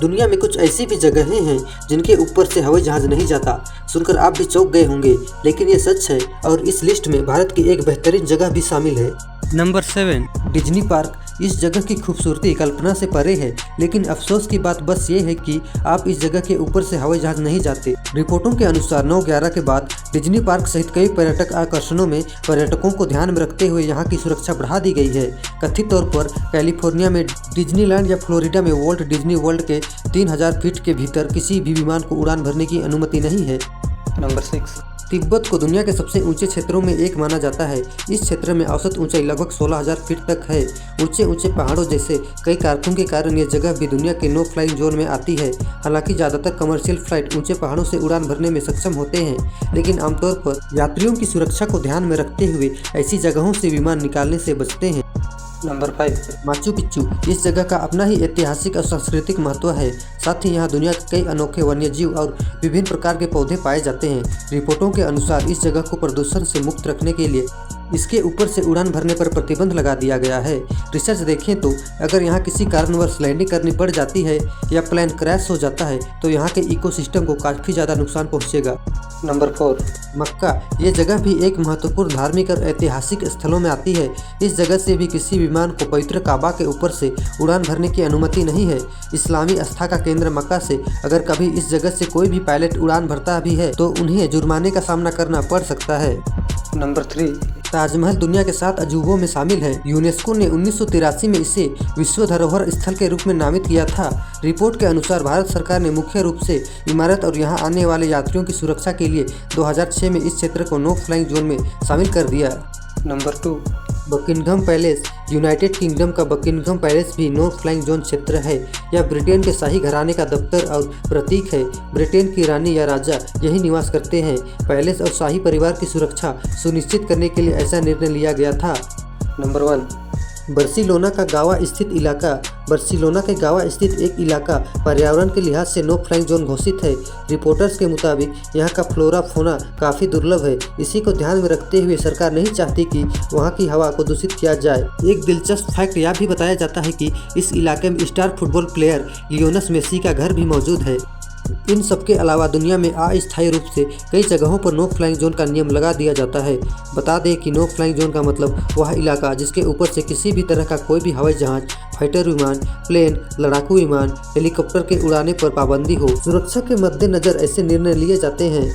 दुनिया में कुछ ऐसी भी जगहें हैं जिनके ऊपर से हवाई जहाज नहीं जाता। सुनकर आप भी चौंक गए होंगे, लेकिन ये सच है और इस लिस्ट में भारत की एक बेहतरीन जगह भी शामिल है। नंबर 7। Disney park. इस जगह की खूबसूरती कल्पना से परे है, लेकिन अफसोस की बात बस ये है कि आप इस जगह के ऊपर से हवाई जहाज नहीं जाते। रिपोर्टों के अनुसार 9/11 के बाद डिज्नी पार्क सहित कई पर्यटक आकर्षणों में पर्यटकों को ध्यान में रखते हुए यहाँ की सुरक्षा बढ़ा दी गई है। कथित तौर पर कैलिफोर्निया में डिज्नीलैंड या फ्लोरिडा में वॉल्ट डिज्नी वर्ल्ड के 3000 फीट के भीतर किसी भी विमान को उड़ान भरने की अनुमति नहीं है। नंबर 6। तिब्बत को दुनिया के सबसे ऊंचे क्षेत्रों में एक माना जाता है। इस क्षेत्र में औसत ऊंचाई लगभग 16,000 फीट तक है। ऊंचे ऊंचे पहाड़ों जैसे कई कारकों के कारण यह जगह भी दुनिया के नो फ्लाइंग जोन में आती है। हालांकि ज़्यादातर कमर्शियल फ्लाइट ऊंचे पहाड़ों से उड़ान भरने में सक्षम होते हैं, लेकिन आमतौर पर यात्रियों की सुरक्षा को ध्यान में रखते हुए ऐसी जगहों से विमान निकालने से बचते हैं। नंबर 5। Machu Picchu. इस जगह का अपना ही ऐतिहासिक और सांस्कृतिक महत्व है। साथ ही यहाँ दुनिया के कई अनोखे वन्यजीव और विभिन्न प्रकार के पौधे पाए जाते हैं। रिपोर्टों के अनुसार इस जगह को प्रदूषण से मुक्त रखने के लिए इसके ऊपर से उड़ान भरने पर प्रतिबंध लगा दिया गया है। रिसर्च देखें तो अगर यहाँ किसी कारणवश लैंडिंग करनी पड़ जाती है या प्लेन क्रैश हो जाता है तो यहाँ के इकोसिस्टम को काफ़ी ज़्यादा नुकसान पहुँचेगा। नंबर 4। मक्का। ये जगह भी एक महत्वपूर्ण धार्मिक और ऐतिहासिक स्थलों में आती है। इस जगह से भी किसी विमान को पवित्र काबा के ऊपर से उड़ान भरने की अनुमति नहीं है। इस्लामी आस्था का केंद्र मक्का से अगर कभी इस जगह से कोई भी पायलट उड़ान भरता भी है तो उन्हें जुर्माने का सामना करना पड़ सकता है। नंबर 3। ताजमहल दुनिया के 7 अजूबों में शामिल है। यूनेस्को ने 1983 में इसे विश्व धरोहर स्थल के रूप में नामित किया था। रिपोर्ट के अनुसार भारत सरकार ने मुख्य रूप से इमारत और यहां आने वाले यात्रियों की सुरक्षा के लिए 2006 में इस क्षेत्र को नो फ्लाइंग जोन में शामिल कर दिया। Number 2। Buckingham palace. United kingdom का बकिंघम पैलेस भी नो फ्लाइंग जोन क्षेत्र है। यह ब्रिटेन के शाही घराने का दफ्तर और प्रतीक है। ब्रिटेन की रानी या राजा यही निवास करते हैं। पैलेस और शाही परिवार की सुरक्षा सुनिश्चित करने के लिए ऐसा निर्णय लिया गया था। नंबर 1। बार्सिलोना का गावा स्थित इलाका। बार्सिलोना के गावा स्थित एक इलाका पर्यावरण के लिहाज से नो फ्लाइंग जोन घोषित है। रिपोर्टर्स के मुताबिक यहाँ का फ्लोरा फोना काफ़ी दुर्लभ है। इसी को ध्यान में रखते हुए सरकार नहीं चाहती कि वहाँ की हवा को दूषित किया जाए। एक दिलचस्प फैक्ट यह भी बताया जाता है कि इस इलाके में star football player Lionel Messi का घर भी मौजूद है। इन सबके अलावा दुनिया में अस्थायी रूप से कई जगहों पर नो फ्लाइंग जोन का नियम लगा दिया जाता है। बता दें कि नो फ्लाइंग जोन का मतलब वह इलाका जिसके ऊपर से किसी भी तरह का कोई भी हवाई जहाज, फाइटर विमान, प्लेन, लड़ाकू विमान, हेलीकॉप्टर के उड़ाने पर पाबंदी हो। सुरक्षा के मद्देनजर ऐसे निर्णय लिए जाते हैं।